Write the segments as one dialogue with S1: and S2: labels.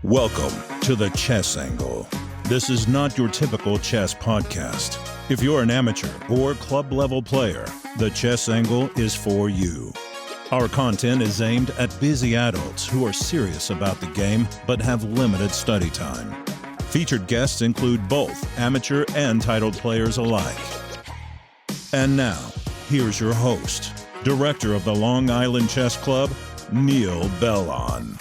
S1: Welcome to the Chess Angle. This is not your typical chess podcast. If you're an amateur or club-level player, the Chess Angle is for you. Our content is aimed at busy adults who are serious about the game but have limited study time. Featured guests include both amateur and titled players alike. And now, here's your host, director of the Long Island Chess Club, Neal Bellon.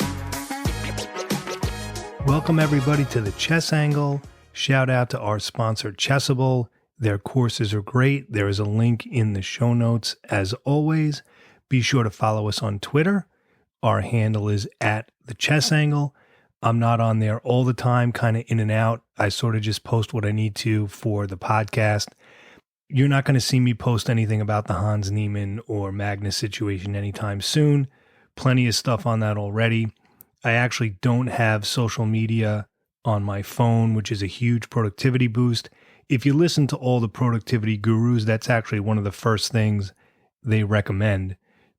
S2: Welcome everybody to the Chess Angle. Shout out to our sponsor Chessable. Their courses are great. There is a link in the show notes as always. Be sure to follow us on Twitter. Our handle is at the Chess Angle. I'm not on there all the time, kind of in and out. I sort of just post what I need to for the podcast. You're not going to see me post anything about the Hans Niemann or Magnus situation anytime soon. Plenty of stuff on that already. I actually don't have social media on my phone, which is a huge productivity boost. If you listen to all the productivity gurus, that's actually one of the first things they recommend,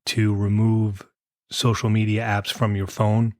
S2: to remove social media apps from your phone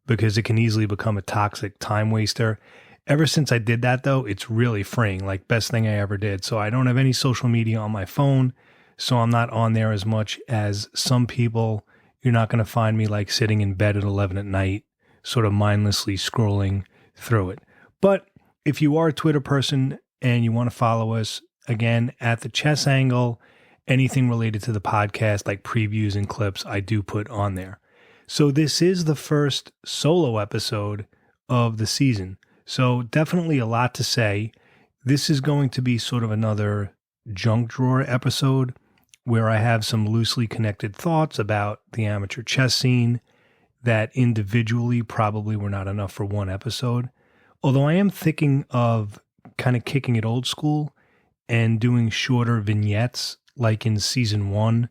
S2: because it can easily become a toxic time waster. Ever since I did that, though, it's really freeing, like best thing I ever did. So I don't have any social media on my phone, so I'm not on there as much as some people. You're not going to find me like sitting in bed at 11 at night, sort of mindlessly scrolling through it. But if you are a Twitter person and you want to follow us, again, at the Chess Angle, anything related to the podcast, like previews and clips, I do put on there. So this is the first solo episode of the season. So definitely a lot to say. This is going to be sort of another junk drawer episode where I have some loosely connected thoughts about the amateur chess scene that individually probably were not enough for one episode. Although I am thinking of kind of kicking it old school and doing shorter vignettes like in season 1.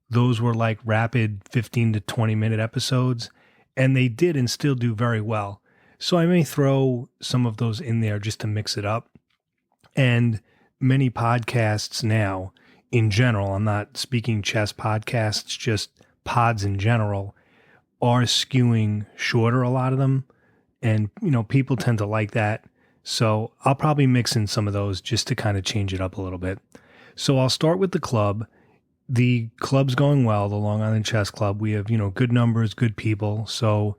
S2: Those were like rapid 15 to 20 minute episodes, and they did and still do very well. So I may throw some of those in there just to mix it up. And many podcasts now, in general, I'm not speaking chess podcasts, just pods in general, are skewing shorter, a lot of them. And, people tend to like that. So I'll probably mix in some of those just to kind of change it up a little bit. So I'll start with the club. The club's going well, the Long Island Chess Club. We have, good numbers, good people. So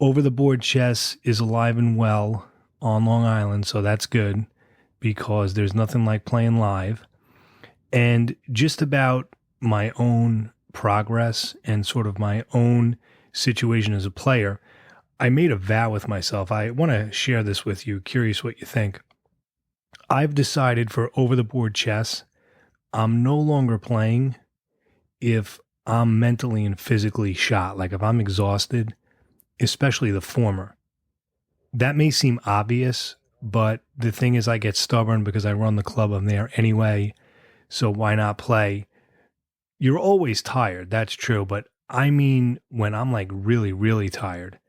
S2: over the board chess is alive and well on Long Island. So that's good because there's nothing like playing live. And just about my own progress and sort of my own situation as a player, I made a vow with myself. I want to share this with you. Curious what you think. I've decided for over the board chess, I'm no longer playing if I'm mentally and physically shot. Like if I'm exhausted, especially the former. That may seem obvious, but the thing is I get stubborn because I run the club. I'm there anyway. So why not play? You're always tired. That's true. But I mean, when I'm like really, really tired,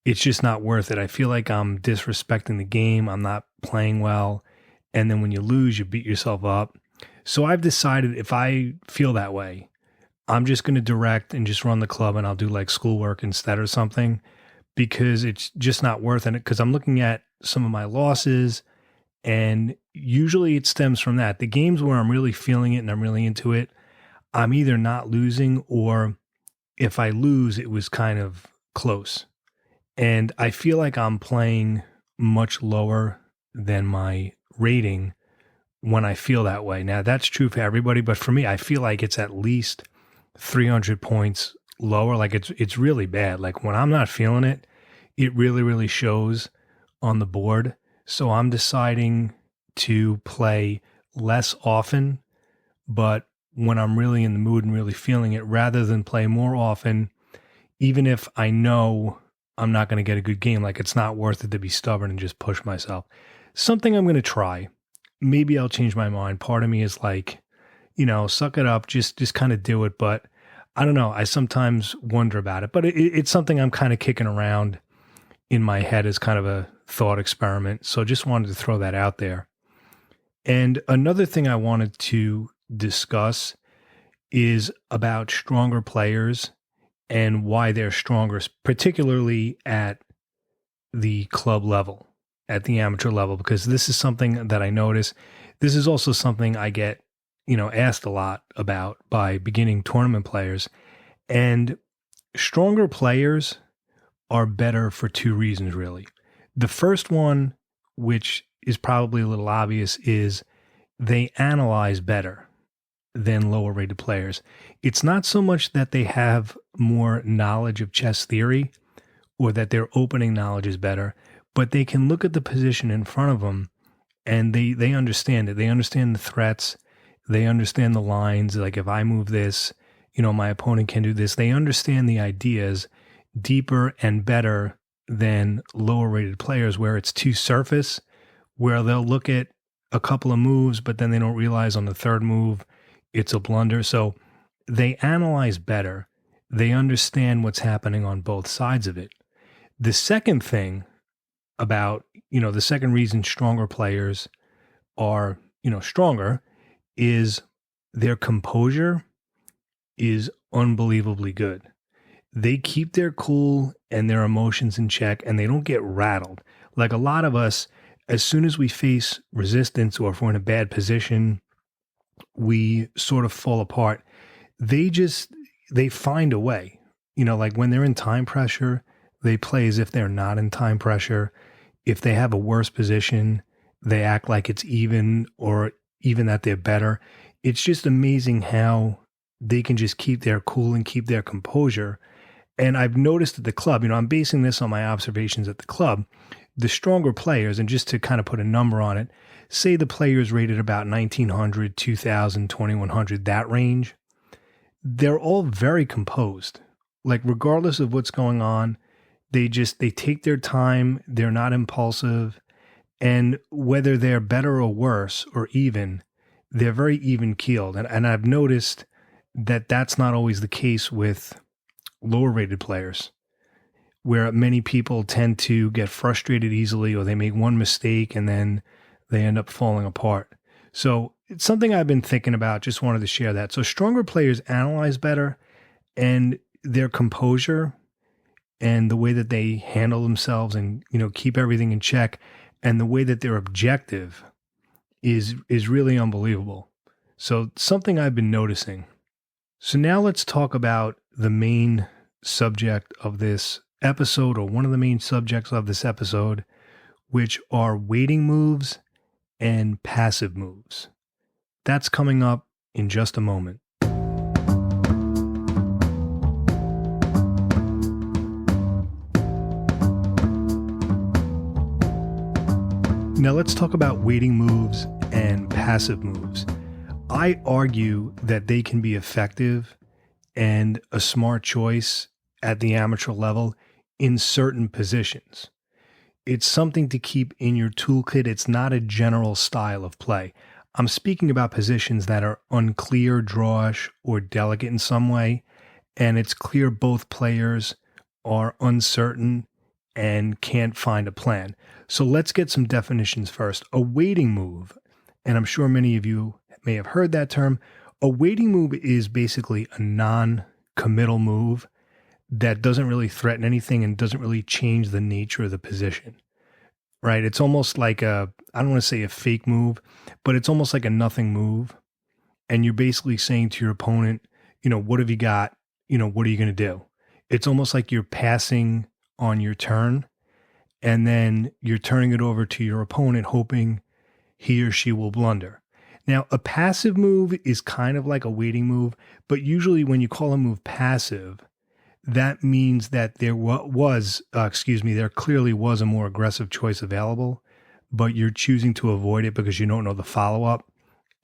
S2: it's just not worth it. I feel like I'm disrespecting the game. I'm not playing well. And then when you lose, you beat yourself up. So I've decided if I feel that way, I'm just going to direct and just run the club, and I'll do like schoolwork instead or something, because it's just not worth it. Because I'm looking at some of my losses, and usually it stems from that. The games where I'm really feeling it and I'm really into it, I'm either not losing, or if I lose, it was kind of close. And I feel like I'm playing much lower than my rating when I feel that way. Now, that's true for everybody, but for me, I feel like it's at least 300 points lower. Like it's really bad. Like when I'm not feeling it, it really, really shows on the board. So I'm deciding to play less often, but when I'm really in the mood and really feeling it, rather than play more often, even if I know I'm not going to get a good game. Like it's not worth it to be stubborn and just push myself. Something I'm going to try. Maybe I'll change my mind. Part of me is like, suck it up, just kind of do it. But I don't know. I sometimes wonder about it, but it's something I'm kind of kicking around in my head as kind of a thought experiment. So just wanted to throw that out there. And another thing I wanted to discuss is about stronger players and why they're stronger, particularly at the club level, at the amateur level, because this is something that I notice. This is also something I get, asked a lot about by beginning tournament players. And stronger players are better for two reasons, really. The first one, which is probably a little obvious, is they analyze better than lower rated players. It's not so much that they have more knowledge of chess theory or that their opening knowledge is better, but they can look at the position in front of them and they understand it. They understand the threats. They understand the lines. Like if I move this, my opponent can do this. They understand the ideas deeper and better than lower rated players where it's too surface, where they'll look at a couple of moves, but then they don't realize on the third move it's a blunder. So they analyze better. They understand what's happening on both sides of it. The second thing about, the second reason stronger players are, stronger is their composure is unbelievably good. They keep their cool and their emotions in check and they don't get rattled. Like a lot of us, as soon as we face resistance or if we're in a bad position, we sort of fall apart. They find a way, like when they're in time pressure, they play as if they're not in time pressure. If they have a worse position, they act like it's even or even that they're better. It's just amazing how they can just keep their cool and keep their composure. And I've noticed at the club, I'm basing this on my observations at the club, the stronger players, and just to kind of put a number on it, say the players rated about 1900, 2000, 2100, that range, they're all very composed. Like regardless of what's going on, they take their time, they're not impulsive, and whether they're better or worse or even, they're very even keeled. And I've noticed that that's not always the case with lower rated players, where many people tend to get frustrated easily or they make one mistake and then they end up falling apart. So it's something I've been thinking about, just wanted to share that. So stronger players analyze better and their composure and the way that they handle themselves and, keep everything in check and the way that they're objective is really unbelievable. So something I've been noticing. So now let's talk about the main subject of this episode, or one of the main subjects of this episode, which are waiting moves and passive moves. That's coming up in just a moment. Now let's talk about waiting moves and passive moves. I argue that they can be effective and a smart choice at the amateur level in certain positions. It's something to keep in your toolkit. It's not a general style of play. I'm speaking about positions that are unclear, drawish, or delicate in some way, and it's clear both players are uncertain and can't find a plan. So let's get some definitions first. A waiting move, and I'm sure many of you may have heard that term. A waiting move is basically a non-committal move that doesn't really threaten anything and doesn't really change the nature of the position, right? It's almost like I don't want to say a fake move, but it's almost like a nothing move. And you're basically saying to your opponent, what have you got? What are you going to do? It's almost like you're passing on your turn and then you're turning it over to your opponent, hoping he or she will blunder. Now, a passive move is kind of like a waiting move, but usually when you call a move passive, that means that there clearly was a more aggressive choice available, but you're choosing to avoid it because you don't know the follow-up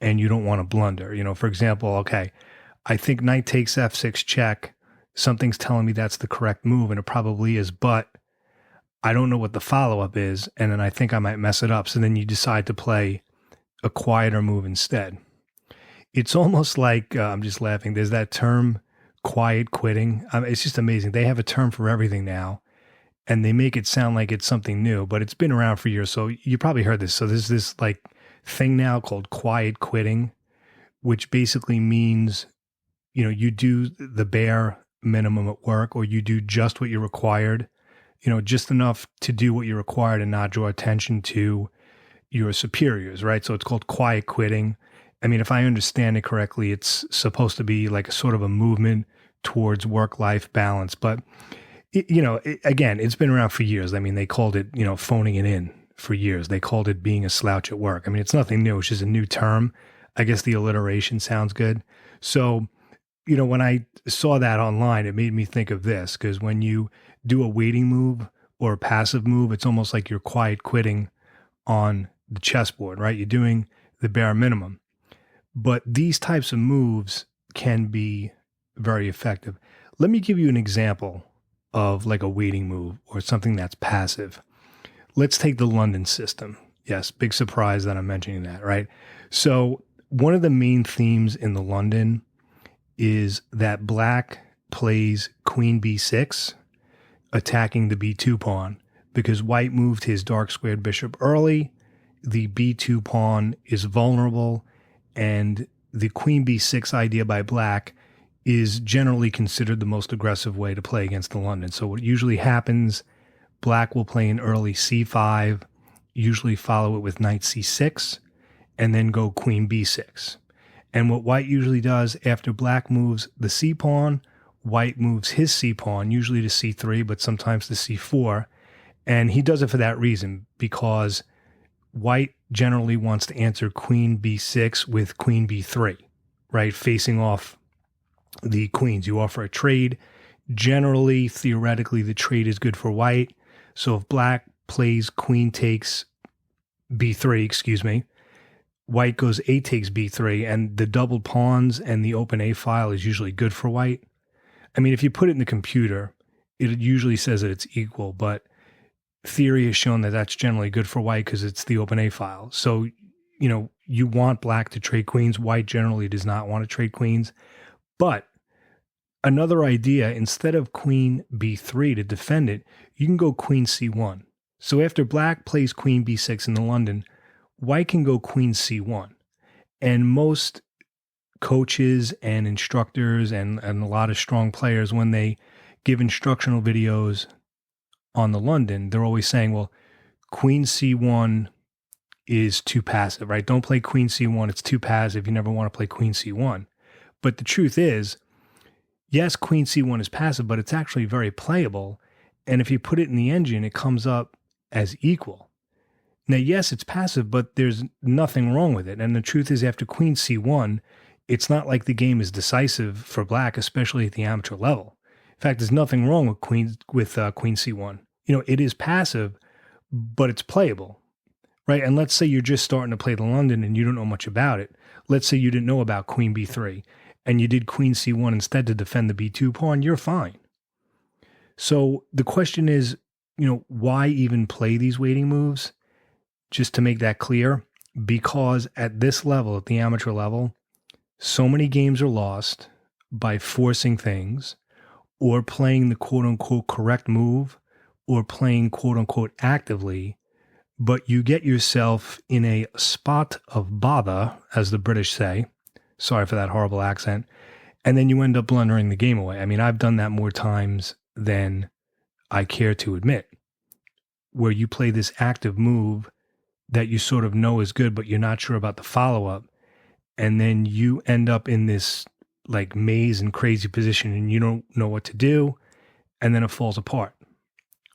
S2: and you don't want to blunder. For example, okay, I think knight takes f6 check. Something's telling me that's the correct move, and it probably is, but I don't know what the follow-up is, and then I think I might mess it up. So then you decide to play a quieter move instead. It's almost like, I'm just laughing, there's that term, quiet quitting. It's just amazing. They have a term for everything now, and they make it sound like it's something new, but it's been around for years. So you probably heard this. So there's this like thing now called quiet quitting, which basically means, you do the bare minimum at work, or you do just what you're required just enough to do what you're required and not draw attention to your superiors, right? So it's called quiet quitting. I mean, if I understand it correctly, it's supposed to be like a sort of a movement towards work-life balance. But, again, it's been around for years. I mean, they called it, phoning it in for years. They called it being a slouch at work. I mean, it's nothing new. It's just a new term. I guess the alliteration sounds good. So, when I saw that online, it made me think of this, because when you do a waiting move or a passive move, it's almost like you're quiet quitting on the chessboard, right? You're doing the bare minimum. But these types of moves can be very effective. Let me give you an example of like a waiting move or something that's passive. Let's take the London system. Yes, big surprise that I'm mentioning that, right? So one of the main themes in the London is that black plays queen b6, attacking the b2 pawn, because white moved his dark squared bishop early. The b2 pawn is vulnerable, and the queen b6 idea by black is generally considered the most aggressive way to play against the London. So what usually happens, black will play an early c5, usually follow it with knight c6, and then go queen b6. And what white usually does after black moves the c pawn, white moves his c pawn, usually to c3, but sometimes to c4. And he does it for that reason, because white generally wants to answer queen b6 with queen b3, right? Facing off the queens. You offer a trade. Generally, theoretically, the trade is good for white. So if black plays queen takes b3, white goes a takes b3, and the doubled pawns and the open a file is usually good for white. I mean, if you put it in the computer, it usually says that it's equal, but theory has shown that that's generally good for white because it's the open A file. So, you want black to trade queens. White generally does not want to trade queens. But another idea, instead of queen b3 to defend it, you can go queen c1. So after black plays queen b6 in the London, white can go queen c1. And most coaches and instructors and a lot of strong players, when they give instructional videos on the London, they're always saying, well, queen c1 is too passive, right? Don't play queen c1. It's too passive. You never want to play queen c1. But the truth is, yes, queen c1 is passive, but it's actually very playable. And if you put it in the engine, it comes up as equal. Now, yes, it's passive, but there's nothing wrong with it. And the truth is, after queen c1, it's not like the game is decisive for black, especially at the amateur level. In fact, there's nothing wrong with queen c1. It is passive, but it's playable, right? And let's say you're just starting to play the London and you don't know much about it. Let's say you didn't know about queen b3 and you did queen c1 instead to defend the b2 pawn. You're fine. So the question is, why even play these waiting moves? Just to make that clear, because at this level, at the amateur level, so many games are lost by forcing things or playing the quote-unquote correct move or playing quote-unquote actively, but you get yourself in a spot of bother, as the British say. Sorry for that horrible accent. And then you end up blundering the game away. I mean, I've done that more times than I care to admit, where you play this active move that you sort of know is good, but you're not sure about the follow-up. And then you end up in this like maze and crazy position and you don't know what to do. And then it falls apart.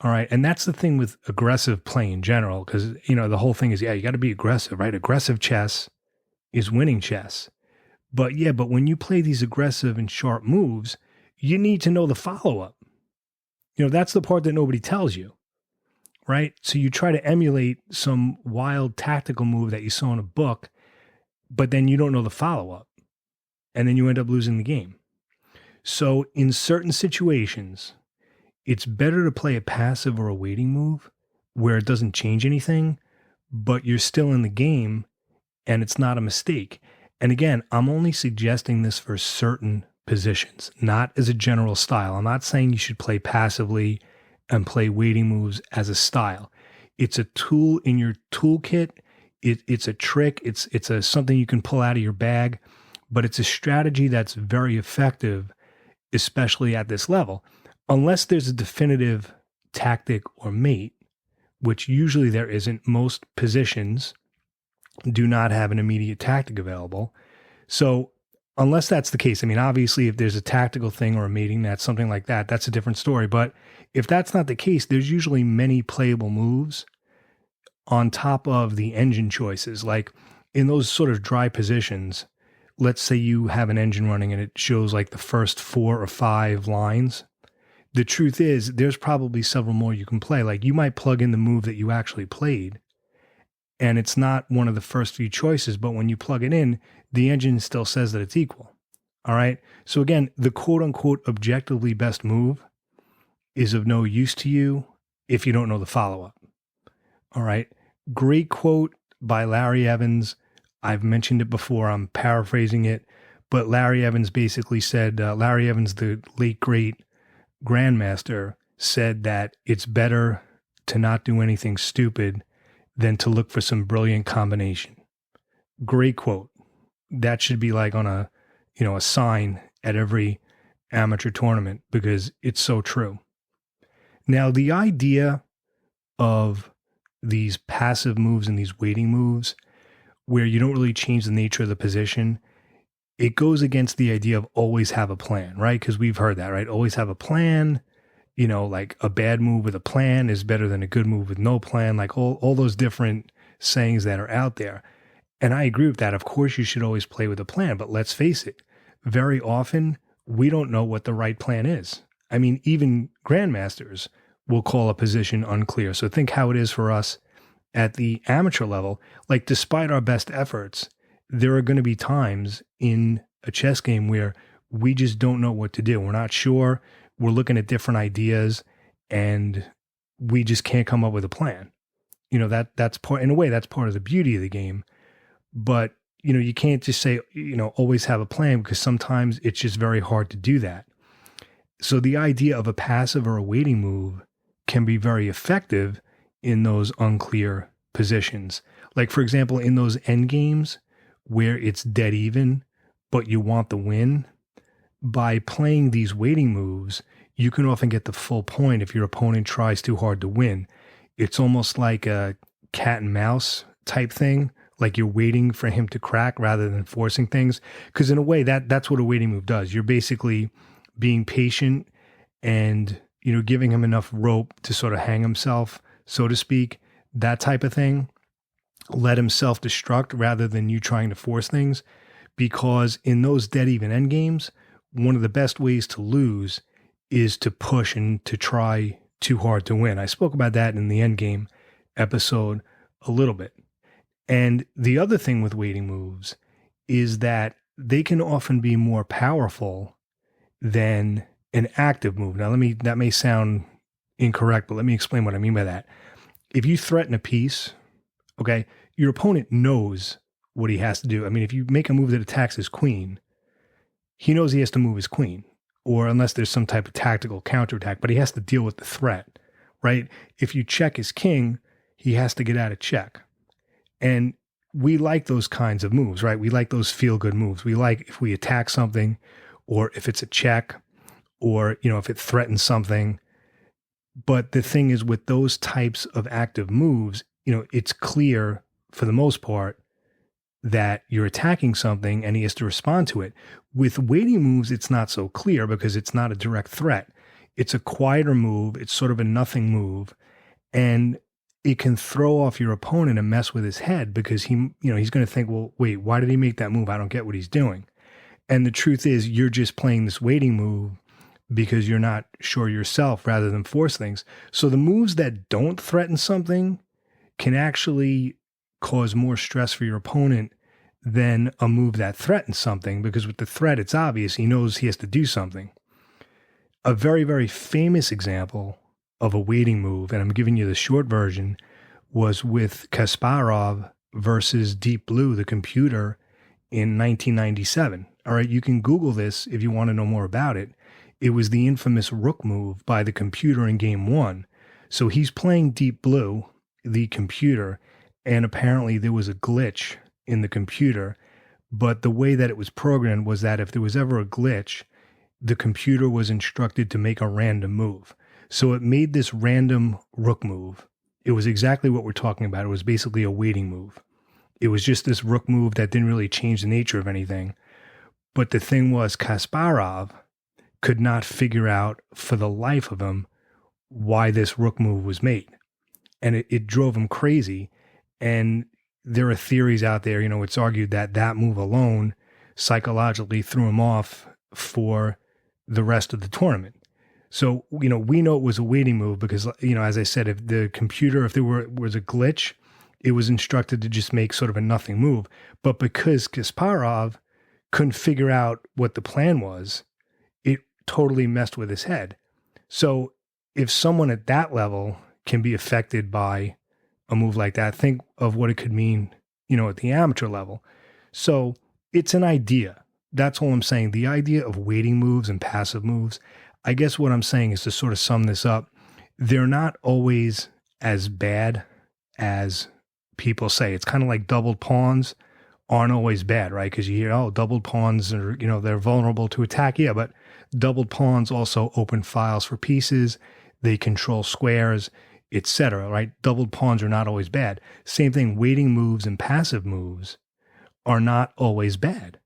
S2: All right. And that's the thing with aggressive play in general, because, the whole thing is, you got to be aggressive, right? Aggressive chess is winning chess. But when you play these aggressive and sharp moves, you need to know the follow-up. That's the part that nobody tells you, right? So you try to emulate some wild tactical move that you saw in a book, but then you don't know the follow-up. And then you end up losing the game. So in certain situations, it's better to play a passive or a waiting move where it doesn't change anything, but you're still in the game and it's not a mistake. And again, I'm only suggesting this for certain positions, not as a general style. I'm not saying you should play passively and play waiting moves as a style. It's a tool in your toolkit. It's a trick. It's something you can pull out of your bag, but it's a strategy that's very effective, especially at this level. Unless there's a definitive tactic, or mate, which usually there isn't. Most positions do not have an immediate tactic available. So unless that's the case, I mean, obviously, if there's a tactical thing or a mating, that's something like that, that's a different story. But if that's not the case, there's usually many playable moves on top of the engine choices. Like in those sort of dry positions, let's say you have an engine running and it shows like the first 4 or 5 lines. The truth is, there's probably several more you can play. Like you might plug in the move that you actually played, and it's not one of the first few choices, but when you plug it in, the engine still says that it's equal. All right. So again, the quote unquote objectively best move is of no use to you if you don't know the follow-up. All right. Great quote by Larry Evans. I've mentioned it before. I'm paraphrasing it, but Larry Evans basically said, Larry Evans, the late great grandmaster, said that it's better to not do anything stupid than to look for some brilliant combination. Great quote. That should be like on a sign at every amateur tournament because it's so true. Now, the idea of these passive moves and these waiting moves where you don't really change the nature of the position, it goes against the idea of always have a plan, right? Because we've heard that, right? Always have a plan. Like a bad move with a plan is better than a good move with no plan, like all those different sayings that are out there. And I agree with that. Of course, you should always play with a plan, but let's face it, very often we don't know what the right plan is. I mean, even grandmasters will call a position unclear. So think how it is for us at the amateur level. Like despite our best efforts, there are going to be times in a chess game where we just don't know what to do. We're not sure. We're looking at different ideas and we just can't come up with a plan. That's part, in a way, that's part of the beauty of the game. But, you can't just say, always have a plan, because sometimes it's just very hard to do that. So the idea of a passive or a waiting move can be very effective in those unclear positions. Like, for example, in those end games where it's dead even, but you want the win, by playing these waiting moves, you can often get the full point if your opponent tries too hard to win. It's almost like a cat and mouse type thing. Like you're waiting for him to crack rather than forcing things. Because in a way, that's what a waiting move does. You're basically being patient and, giving him enough rope to sort of hang himself, so to speak, that type of thing. Let him self-destruct rather than you trying to force things. Because in those dead even end games, one of the best ways to lose is to push and to try too hard to win. I spoke about that in the end game episode a little bit. And the other thing with waiting moves is that they can often be more powerful than an active move. Now, that may sound incorrect, but let me explain what I mean by that. If you threaten a piece, okay, your opponent knows what he has to do. I mean, if you make a move that attacks his queen, he knows he has to move his queen, or unless there's some type of tactical counterattack, but he has to deal with the threat, right? If you check his king, he has to get out of check. And we like those kinds of moves, right? We like those feel-good moves. We like if we attack something, or if it's a check, or, if it threatens something. But the thing is, with those types of active moves, it's clear for the most part that you're attacking something and he has to respond to it. With waiting moves, it's not so clear because it's not a direct threat. It's a quieter move. It's sort of a nothing move. And it can throw off your opponent and mess with his head because he's going to think, well, wait, why did he make that move? I don't get what he's doing. And the truth is, you're just playing this waiting move because you're not sure yourself rather than force things. So the moves that don't threaten something can actually cause more stress for your opponent than a move that threatens something, because with the threat, it's obvious. He knows he has to do something. A very, very famous example of a waiting move, and I'm giving you the short version, was with Kasparov versus Deep Blue, the computer, in 1997. All right, you can Google this if you want to know more about it. It was the infamous rook move by the computer in game 1. So he's playing Deep Blue, the computer, and apparently there was a glitch in the computer. But the way that it was programmed was that if there was ever a glitch, the computer was instructed to make a random move. So it made this random rook move. It was exactly what we're talking about. It was basically a waiting move. It was just this rook move that didn't really change the nature of anything. But the thing was, Kasparov could not figure out for the life of him why this rook move was made. And it drove him crazy. And there are theories out there, it's argued that that move alone psychologically threw him off for the rest of the tournament. So, we know it was a waiting move because, as I said, if there was a glitch, it was instructed to just make sort of a nothing move. But because Kasparov couldn't figure out what the plan was, it totally messed with his head. So if someone at that level can be affected by a move like that, think of what it could mean, at the amateur level. So it's an idea. That's all I'm saying. The idea of waiting moves and passive moves, I guess what I'm saying is to sort of sum this up. They're not always as bad as people say. It's kind of like doubled pawns aren't always bad, right? Because you hear, doubled pawns are, they're vulnerable to attack. Yeah, but doubled pawns also open files for pieces. They control squares, etc., right? Doubled pawns are not always bad. Same thing, waiting moves and passive moves are not always bad.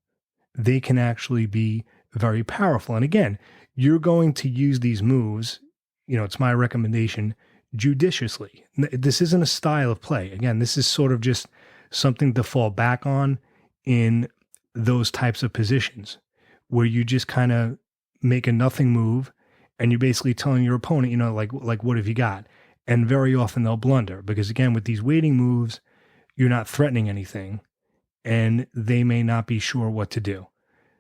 S2: They can actually be very powerful. And again, you're going to use these moves, it's my recommendation, judiciously. This isn't a style of play. Again, this is sort of just something to fall back on in those types of positions where you just kind of make a nothing move and you're basically telling your opponent, like what have you got? And very often they'll blunder because, again, with these waiting moves, you're not threatening anything and they may not be sure what to do.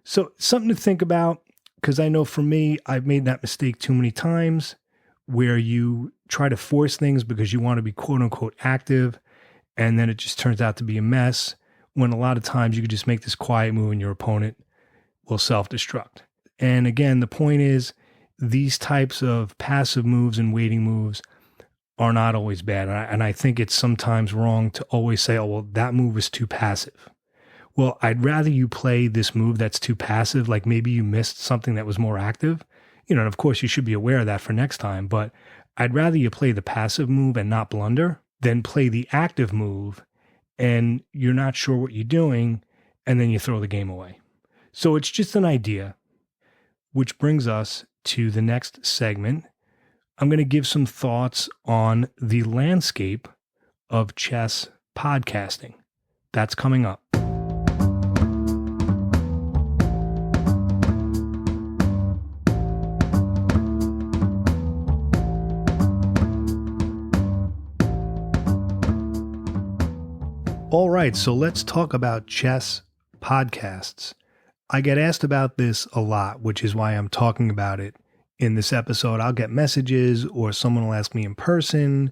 S2: So something to think about, because I know for me, I've made that mistake too many times where you try to force things because you want to be quote unquote active, and then it just turns out to be a mess when a lot of times you could just make this quiet move and your opponent will self-destruct. And again, the point is these types of passive moves and waiting moves are not always bad. And I think it's sometimes wrong to always say, that move is too passive. Well, I'd rather you play this move that's too passive, like maybe you missed something that was more active, and of course you should be aware of that for next time, but I'd rather you play the passive move and not blunder than play the active move and you're not sure what you're doing and then you throw the game away. So it's just an idea, which brings us to the next segment. I'm going to give some thoughts on the landscape of chess podcasting. That's coming up. All right, so let's talk about chess podcasts. I get asked about this a lot, which is why I'm talking about it in this episode. I'll get messages or someone will ask me in person,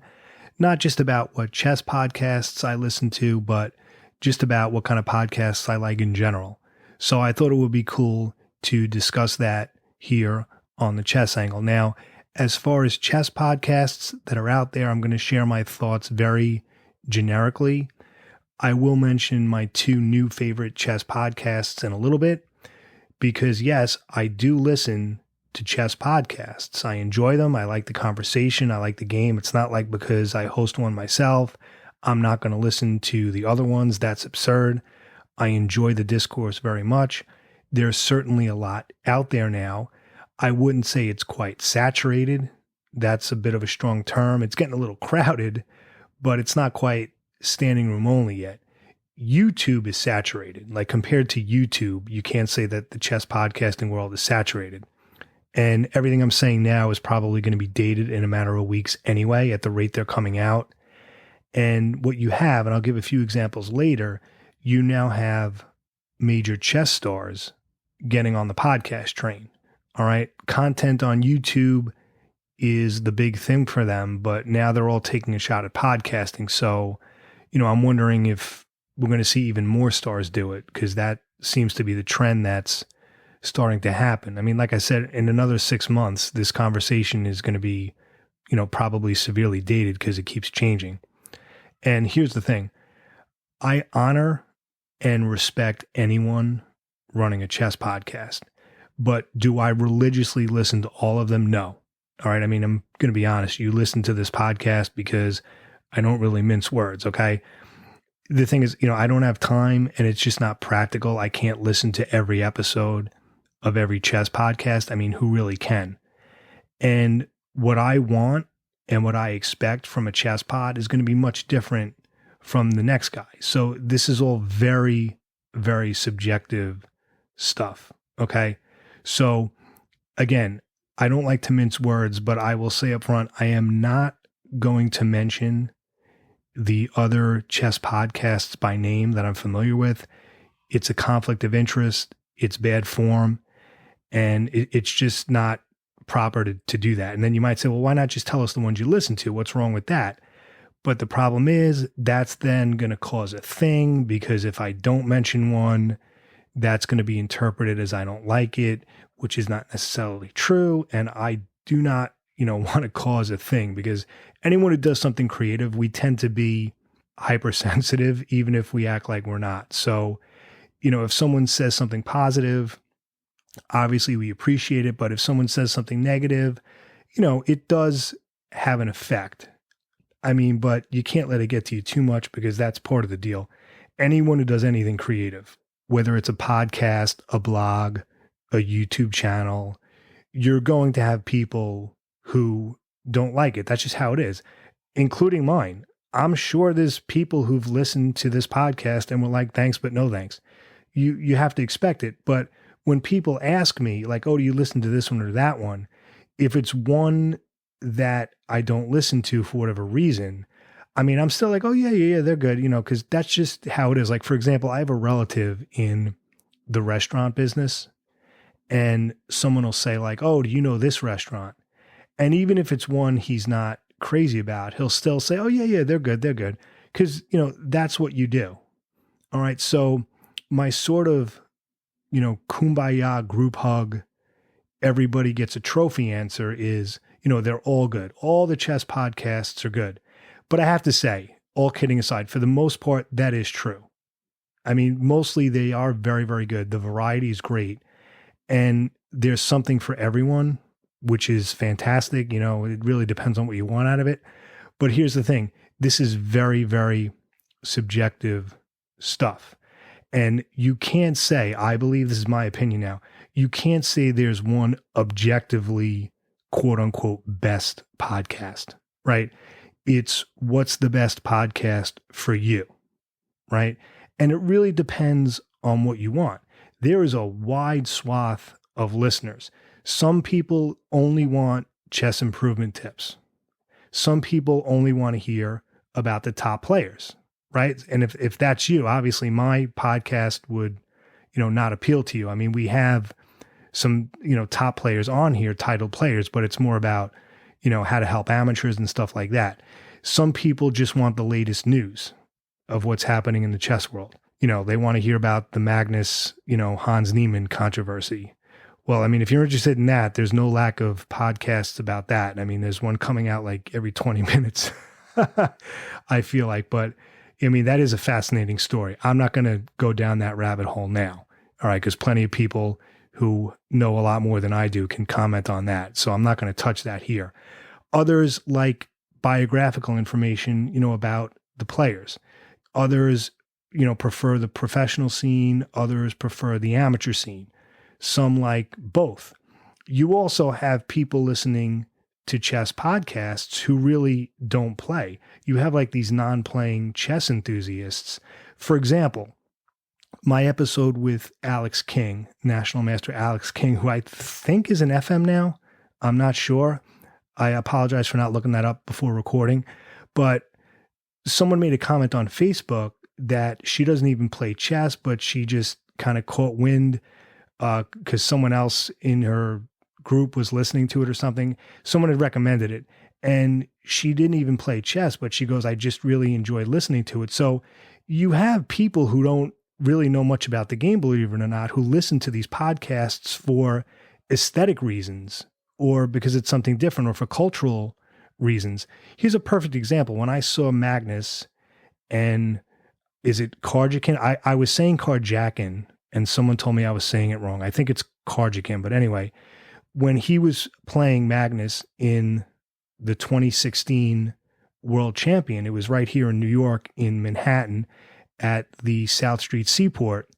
S2: not just about what chess podcasts I listen to, but just about what kind of podcasts I like in general. So I thought it would be cool to discuss that here on the Chess Angle. Now, as far as chess podcasts that are out there, I'm going to share my thoughts very generically. I will mention my two new favorite chess podcasts in a little bit because, yes, I do listen to chess podcasts. I enjoy them. I like the conversation. I like the game. It's not like because I host one myself, I'm not going to listen to the other ones. That's absurd. I enjoy the discourse very much. There's certainly a lot out there now. I wouldn't say it's quite saturated. That's a bit of a strong term. It's getting a little crowded, but it's not quite standing room only yet. YouTube is saturated. Like compared to YouTube, you can't say that the chess podcasting world is saturated. And everything I'm saying now is probably going to be dated in a matter of weeks anyway, at the rate they're coming out. And what you have, and I'll give a few examples later, you now have major chess stars getting on the podcast train. All right. Content on YouTube is the big thing for them, but now they're all taking a shot at podcasting. So, I'm wondering if we're going to see even more stars do it because that seems to be the trend that's starting to happen. I mean, like I said, in another 6 months, this conversation is going to be, probably severely dated because it keeps changing. And here's the thing. I honor and respect anyone running a chess podcast, but do I religiously listen to all of them? No. All right. I mean, I'm going to be honest. You listen to this podcast because I don't really mince words. Okay. The thing is, I don't have time and it's just not practical. I can't listen to every episode of every chess podcast. I mean, who really can? And what I want and what I expect from a chess pod is going to be much different from the next guy. So this is all very, very subjective stuff. Okay. So again, I don't like to mince words, but I will say up front, I am not going to mention the other chess podcasts by name that I'm familiar with. It's a conflict of interest. It's bad form. And it's just not proper to do that. And then you might say, well, why not just tell us the ones you listen to? What's wrong with that? But the problem is that's then going to cause a thing, because if I don't mention one, that's going to be interpreted as I don't like it, which is not necessarily true. And I do not, want to cause a thing, because anyone who does something creative, we tend to be hypersensitive, even if we act like we're not. So, if someone says something positive, obviously we appreciate it. But if someone says something negative, it does have an effect. I mean, but you can't let it get to you too much, because that's part of the deal. Anyone who does anything creative, whether it's a podcast, a blog, a YouTube channel, you're going to have people who don't like it. That's just how it is, including mine. I'm sure there's people who've listened to this podcast and were like, thanks, but no thanks. You have to expect it. But when people ask me like, oh, do you listen to this one or that one? If it's one that I don't listen to for whatever reason, I mean, I'm still like, oh yeah, they're good, because that's just how it is. Like, for example, I have a relative in the restaurant business, and someone will say like, oh, do you know this restaurant? And even if it's one he's not crazy about, he'll still say, oh yeah, they're good. Because, that's what you do. All right. So my sort of, kumbaya group hug, everybody gets a trophy answer is, they're all good. All the chess podcasts are good. But I have to say, all kidding aside, for the most part, that is true. I mean, mostly they are very, very good. The variety is great. And there's something for everyone, which is fantastic. It really depends on what you want out of it. But here's the thing. This is very, very subjective stuff. And you can't say, I believe, this is my opinion now, you can't say there's one objectively, quote unquote, best podcast, right? It's what's the best podcast for you, right? And it really depends on what you want. There is a wide swath of listeners. Some people only want chess improvement tips. Some people only want to hear about the top players, right? And if that's you, obviously my podcast would, not appeal to you. I mean, we have some, top players on here, titled players, but it's more about, how to help amateurs and stuff like that. Some people just want the latest news of what's happening in the chess world. They want to hear about the Magnus, Hans Niemann controversy. Well, I mean, if you're interested in that, there's no lack of podcasts about that. I mean, there's one coming out like every 20 minutes, I feel like. But I mean, that is a fascinating story. I'm not going to go down that rabbit hole now. All right. Because plenty of people who know a lot more than I do can comment on that. So I'm not going to touch that here. Others like biographical information, about the players. Others, prefer the professional scene. Others prefer the amateur scene. Some like both. You also have people listening to chess podcasts who really don't play. You have like these non-playing chess enthusiasts. For example, my episode with Alex King, National Master Alex King, who I think is an FM now. I'm not sure. I apologize for not looking that up before recording. But someone made a comment on Facebook that she doesn't even play chess, but she just kind of caught wind because someone else in her group was listening to it or something. Someone had recommended it, and she didn't even play chess, but she goes, I just really enjoyed listening to it. So you have people who don't really know much about the game, believe it or not, who listen to these podcasts for aesthetic reasons or because it's something different or for cultural reasons. Here's a perfect example. When I saw Magnus and is it Karjakin? I was saying Karjakin, and someone told me I was saying it wrong. I think it's Karjakin, but anyway, when he was playing Magnus in the 2016 World Champion, it was right here in New York, in Manhattan, at the South Street Seaport.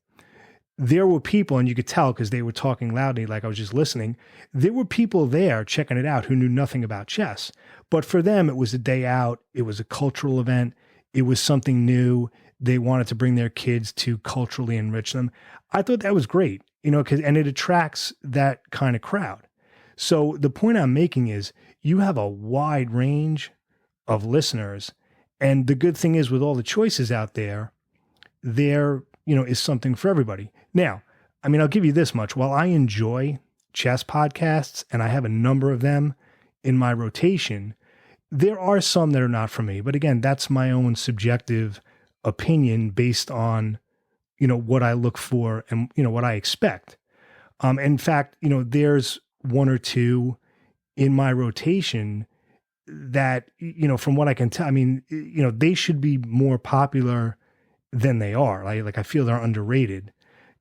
S2: There were people, and you could tell because they were talking loudly, like I was just listening. There were people there checking it out who knew nothing about chess. But for them, it was a day out. It was a cultural event. It was something new. They wanted to bring their kids to culturally enrich them. I thought that was great, and it attracts that kind of crowd. So the point I'm making is you have a wide range of listeners. And the good thing is with all the choices out there is something for everybody. Now, I'll give you this much. While I enjoy chess podcasts, and I have a number of them in my rotation, there are some that are not for me. But again, that's my own subjective opinion based on, what I look for and, what I expect. In fact, there's one or two in my rotation that, from what I can tell, they should be more popular than they are. I feel they're underrated,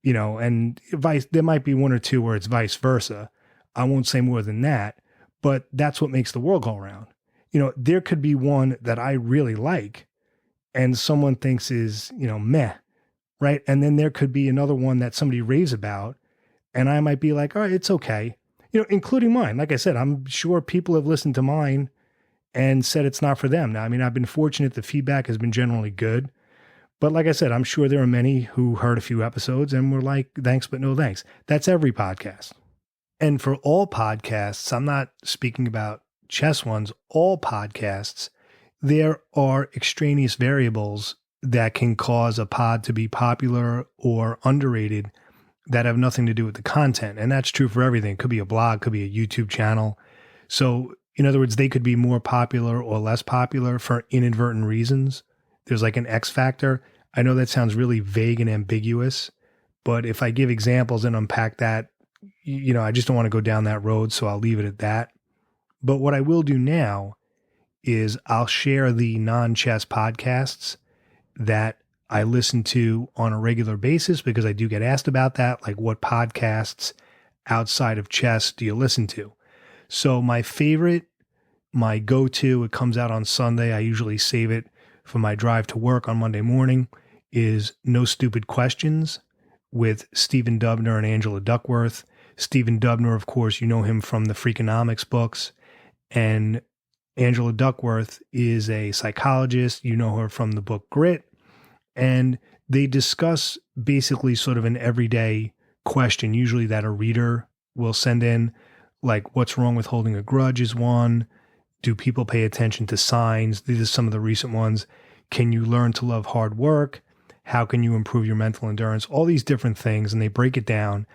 S2: and there might be one or two where it's vice versa. I won't say more than that, but that's what makes the world go around. There could be one that I really like and someone thinks is, meh, right? And then there could be another one that somebody raves about and I might be like, all right, it's okay. Including mine. Like I said, I'm sure people have listened to mine and said it's not for them. Now, I've been fortunate. The feedback has been generally good. But like I said, I'm sure there are many who heard a few episodes and were like, thanks, but no thanks. That's every podcast. And for all podcasts, I'm not speaking about chess ones, all podcasts, there are extraneous variables that can cause a pod to be popular or underrated that have nothing to do with the content. And that's true for everything. It could be a blog, could be a YouTube channel. So in other words, they could be more popular or less popular for inadvertent reasons. There's like an X factor. I know that sounds really vague and ambiguous, but if I give examples and unpack that, I just don't want to go down that road. So I'll leave it at that. But what I will do now is I'll share the non-chess podcasts that I listen to on a regular basis because I do get asked about that. Like, what podcasts outside of chess do you listen to? So my favorite, my go-to, it comes out on Sunday. I usually save it for my drive to work on Monday morning, is No Stupid Questions with Stephen Dubner and Angela Duckworth. Stephen Dubner, of course, you know him from the Freakonomics books. And Angela Duckworth is a psychologist. You know her from the book Grit. And they discuss basically sort of an everyday question, usually that a reader will send in, like, what's wrong with holding a grudge is one. Do people pay attention to signs? These are some of the recent ones. Can you learn to love hard work? How can you improve your mental endurance? All these different things. And they break it down.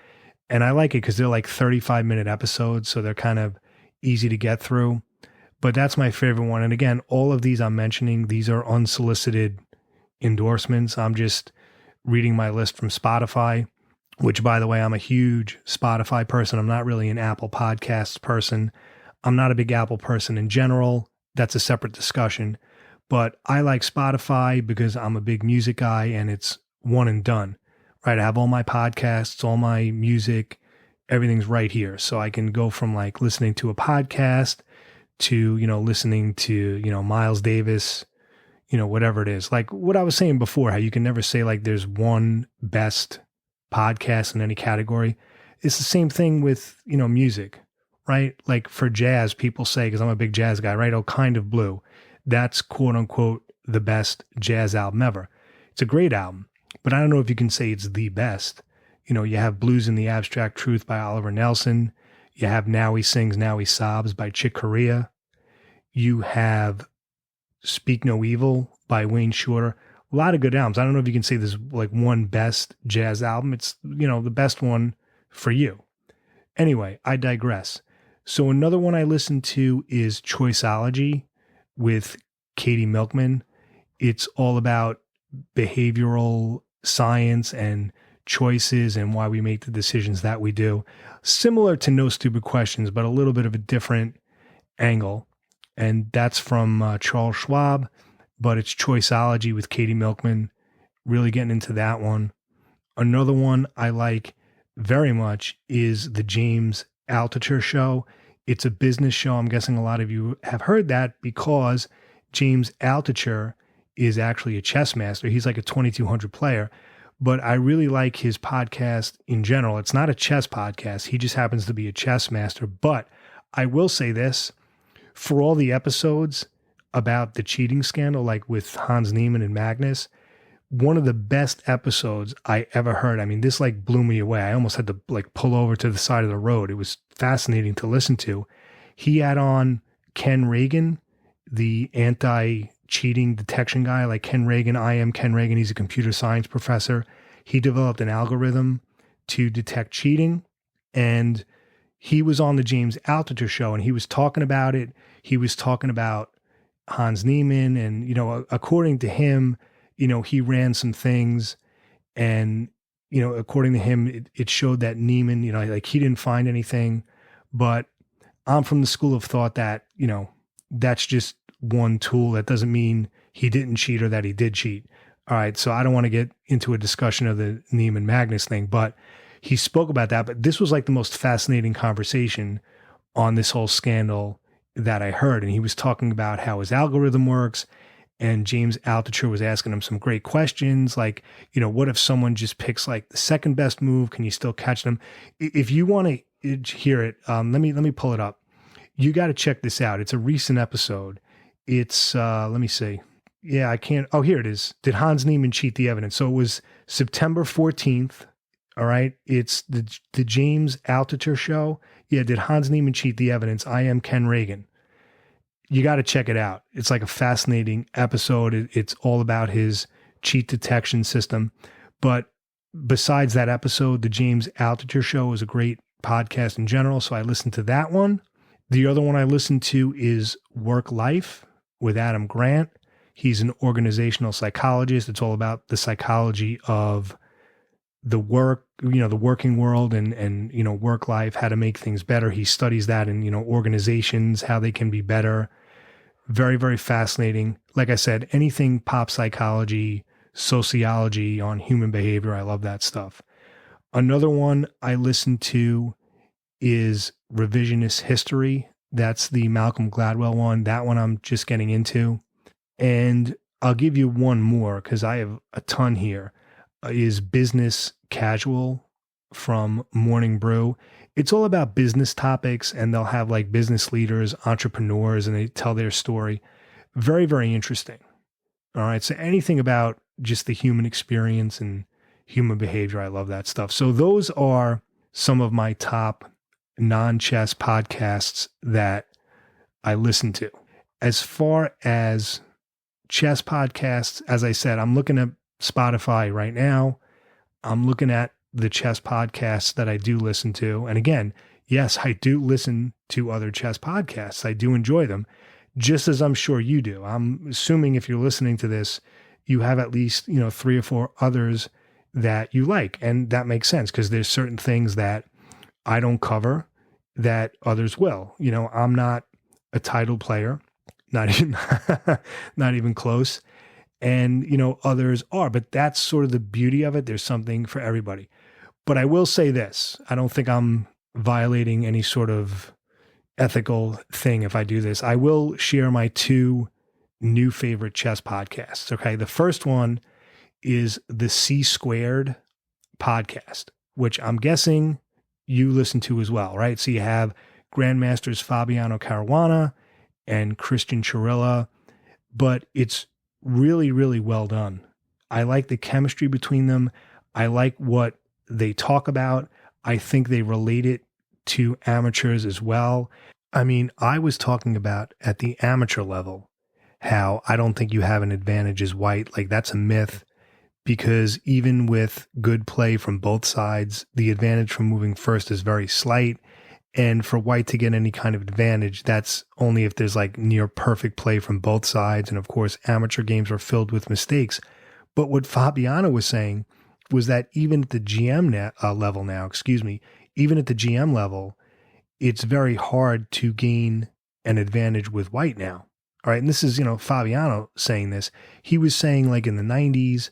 S2: And I like it because they're like 35-minute episodes. So they're kind of easy to get through. But that's my favorite one. And again, all of these I'm mentioning, these are unsolicited endorsements. I'm just reading my list from Spotify, which, by the way, I'm a huge Spotify person. I'm not really an Apple Podcasts person. I'm not a big Apple person in general. That's a separate discussion. But I like Spotify because I'm a big music guy and it's one and done, right? I have all my podcasts, all my music, everything's right here. So I can go from like listening to a podcast to, listening to, Miles Davis, whatever it is. Like what I was saying before, how you can never say like there's one best podcast in any category. It's the same thing with, music, right? Like for jazz, people say, because I'm a big jazz guy, right? Oh, Kind of Blue. That's quote unquote the best jazz album ever. It's a great album, but I don't know if you can say it's the best. You have Blues in the Abstract Truth by Oliver Nelson. You have Now He Sings, Now He Sobs by Chick Corea. You have Speak No Evil by Wayne Shorter. A lot of good albums. I don't know if you can say there's like one best jazz album. It's, the best one for you. Anyway, I digress. So another one I listen to is Choiceology with Katie Milkman. It's all about behavioral science and choices and why we make the decisions that we do. Similar to No Stupid Questions, but a little bit of a different angle. And that's from Charles Schwab, but it's Choiceology with Katie Milkman. Really getting into that one. Another one I like very much is the James Altucher Show. It's a business show. I'm guessing a lot of you have heard that because James Altucher is actually a chess master. He's like a 2200 player, but I really like his podcast in general. It's not a chess podcast. He just happens to be a chess master. But I will say this, for all the episodes about the cheating scandal, like with Hans Niemann and Magnus, one of the best episodes I ever heard. I mean, this like blew me away. I almost had to like pull over to the side of the road. It was fascinating to listen to. He had on Ken Reagan, the anti-cheating detection guy, like Ken Reagan. I am Ken Reagan. He's a computer science professor. He developed an algorithm to detect cheating, and he was on the James Altucher Show, and he was talking about it. He was talking about Hans Niemann, and, you know, according to him, you know, he ran some things, and, you know, according to him, it showed that Niemann, you know, like he didn't find anything. But I'm from the school of thought that, you know, that's just one tool. That doesn't mean he didn't cheat or that he did cheat. All right. So I don't want to get into a discussion of the Niemann Magnus thing, but he spoke about that. But this was like the most fascinating conversation on this whole scandal that I heard. And he was talking about how his algorithm works. And James Altucher was asking him some great questions, like, you know, what if someone just picks like the second best move? Can you still catch them? If you want to hear it, let me pull it up. You got to check this out. It's a recent episode. It's let me see. Yeah, I can't. Oh, here it is. Did Hans Niemann cheat the evidence? So it was September 14th. All right. It's the James Altucher Show. Yeah. Did Hans Niemann cheat the evidence? I am Ken Reagan. You got to check it out. It's like a fascinating episode. It's all about his cheat detection system. But besides that episode, the James Altucher Show is a great podcast in general. So I listened to that one. The other one I listened to is Work Life with Adam Grant. He's an organizational psychologist. It's all about the psychology of the work, you know, the working world and, you know, work life, how to make things better. He studies that in, you know, organizations, how they can be better. Very, very fascinating. Like I said, anything pop psychology, sociology on human behavior. I love that stuff. Another one I listened to is Revisionist History. That's the Malcolm Gladwell one. That one I'm just getting into. And I'll give you one more because I have a ton here. Is Business Casual from Morning Brew. It's all about business topics, and they'll have like business leaders, entrepreneurs, and they tell their story. Very, very interesting. All right. So anything about just the human experience and human behavior, I love that stuff. So those are some of my top non-chess podcasts that I listen to. As far as chess podcasts, as I said, I'm looking at Spotify right now. I'm looking at the chess podcasts that I do listen to. And again, yes, I do listen to other chess podcasts. I do enjoy them, just as I'm sure you do. I'm assuming if you're listening to this, you have at least, you know, 3 or 4 others that you like. And that makes sense because there's certain things that I don't cover that others will. You know, I'm not a title player, not even close. And, you know, others are, but that's sort of the beauty of it. There's something for everybody. But I will say this, I don't think I'm violating any sort of ethical thing if I do this. I will share my 2 new favorite chess podcasts. Okay. The first one is the C Squared podcast, which I'm guessing you listen to as well, right? So you have Grandmasters Fabiano Caruana and Christian Chirilla, but it's really, really well done. I like the chemistry between them. I like what they talk about. I think they relate it to amateurs as well. I mean, I was talking about at the amateur level, how I don't think you have an advantage as white. Like that's a myth, because even with good play from both sides, the advantage from moving first is very slight. And for white to get any kind of advantage, that's only if there's like near perfect play from both sides. And of course, amateur games are filled with mistakes. But what Fabiano was saying was that even at the GM level now, even at the GM level, it's very hard to gain an advantage with white now. All right. And this is, you know, Fabiano saying this. He was saying like in the 90s,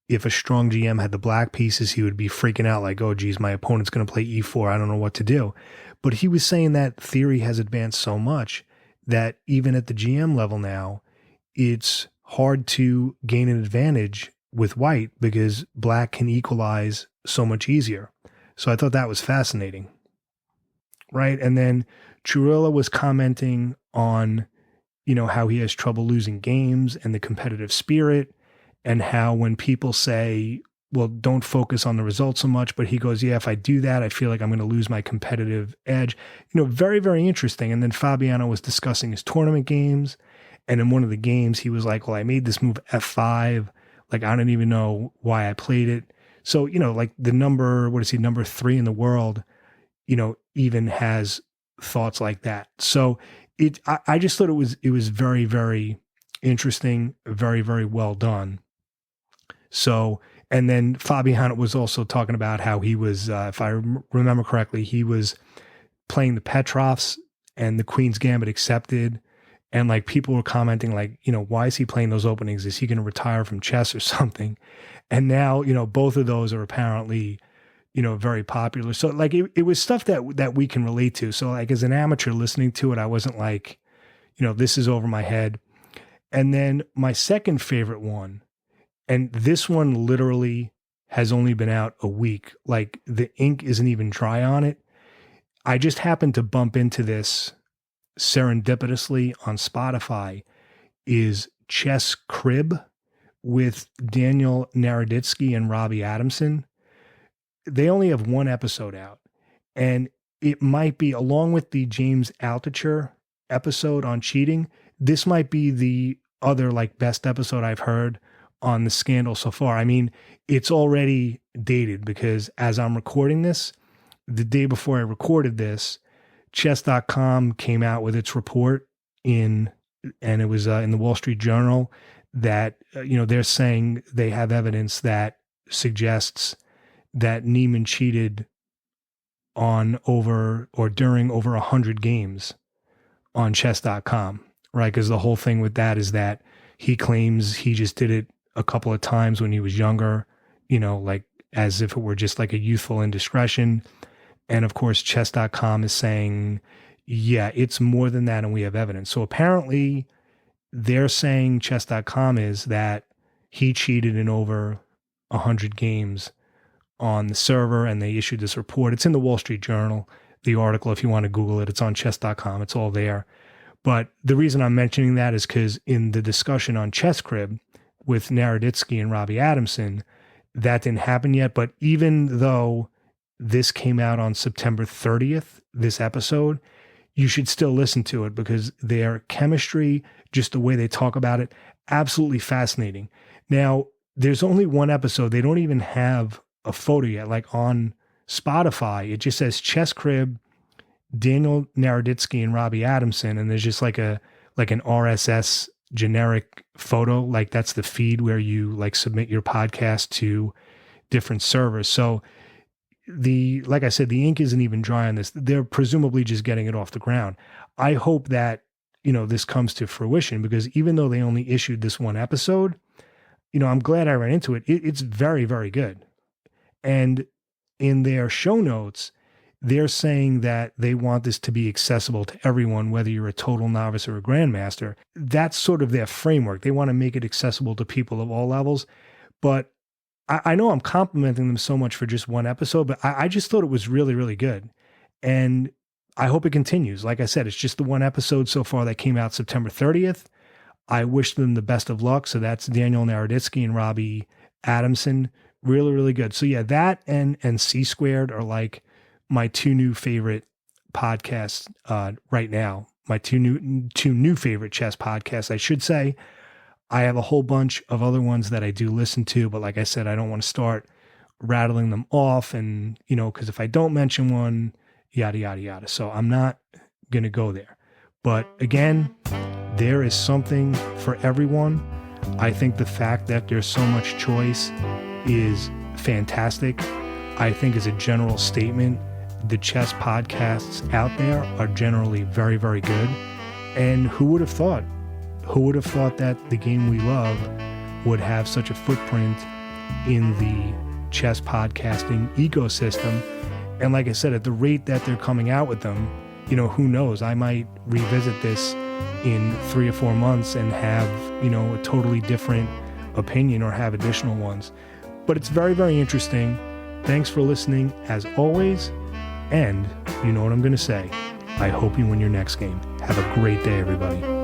S2: if a strong GM had the black pieces, he would be freaking out like, oh, geez, my opponent's going to play E4. I don't know what to do. But he was saying that theory has advanced so much that even at the GM level now, it's hard to gain an advantage with white because black can equalize so much easier. So I thought that was fascinating. Right. And then Churilla was commenting on, how he has trouble losing games and the competitive spirit, and how when people say, well, don't focus on the results so much, but he goes, yeah, if I do that, I feel like I'm going to lose my competitive edge. Very, very interesting. And then Fabiano was discussing his tournament games. And in one of the games, he was like, well, I made this move F5. Like, I don't even know why I played it. So, like the number 3 in the world, even has thoughts like that. So I just thought it was very, very interesting, very, very well done. So, and then Fabiano was also talking about how he was, if I remember correctly, he was playing the Petrovs and the Queen's Gambit accepted. And like people were commenting like, why is he playing those openings? Is he going to retire from chess or something? And now, both of those are apparently, very popular. So like it was stuff that we can relate to. So like as an amateur listening to it, I wasn't like, this is over my head. And then my second favorite one, and this one literally has only been out a week. Like the ink isn't even dry on it. I just happened to bump into this serendipitously on Spotify, is Chess Crib with Daniel Naroditsky and Robbie Adamson. They only have one episode out, and it might be, along with the James Altucher episode on cheating, this might be the other like best episode I've heard on the scandal so far. I mean, it's already dated because as I'm recording this, the day before I recorded this, chess.com came out with its report and it was in the Wall Street Journal that, they're saying they have evidence that suggests that Niemann cheated on during over 100 games on chess.com, right? Because the whole thing with that is that he claims he just did it a couple of times when he was younger, like as if it were just like a youthful indiscretion. And of course, chess.com is saying, yeah, it's more than that and we have evidence. So apparently they're saying chess.com is that he cheated in over 100 games on the server, and they issued this report. It's in the Wall Street Journal, the article, if you want to Google it. It's on chess.com. It's all there. But the reason I'm mentioning that is because in the discussion on Chess Crib with Naroditsky and Robbie Adamson, that didn't happen yet. But even though this came out on September 30th, this episode, you should still listen to it because their chemistry, just the way they talk about it, absolutely fascinating. Now, there's only one episode. They don't even have a photo yet. Like on Spotify, it just says Chess Crib, Daniel Naroditsky and Robbie Adamson, and there's just like an RSS generic photo. Like that's the feed where you like submit your podcast to different servers. So like I said, the ink isn't even dry on this. They're presumably just getting it off the ground. I hope that, this comes to fruition, because even though they only issued this one episode, I'm glad I ran into it. It's very, very good. And in their show notes, they're saying that they want this to be accessible to everyone, whether you're a total novice or a grandmaster. That's sort of their framework. They want to make it accessible to people of all levels. But I know I'm complimenting them so much for just one episode, but I just thought it was really, really good. And I hope it continues. Like I said, it's just the one episode so far that came out September 30th. I wish them the best of luck. So that's Daniel Naroditsky and Robbie Adamson. Really, really good. So yeah, that and C Squared are like my two new favorite podcasts right now. My two new favorite chess podcasts, I should say. I have a whole bunch of other ones that I do listen to, but like I said, I don't want to start rattling them off, and because if I don't mention one, yada yada yada. So I'm not going to go there. But again, there is something for everyone. I think the fact that there's so much choice is fantastic. I think as a general statement, the chess podcasts out there are generally very, very good. And who would have thought? Who would have thought that the game we love would have such a footprint in the chess podcasting ecosystem? And like I said, at the rate that they're coming out with them, you know, who knows? I might revisit this in 3 or 4 months and have, you know, a totally different opinion or have additional ones. But it's very, very interesting. Thanks for listening as always. And you know what I'm going to say. I hope you win your next game. Have a great day, everybody.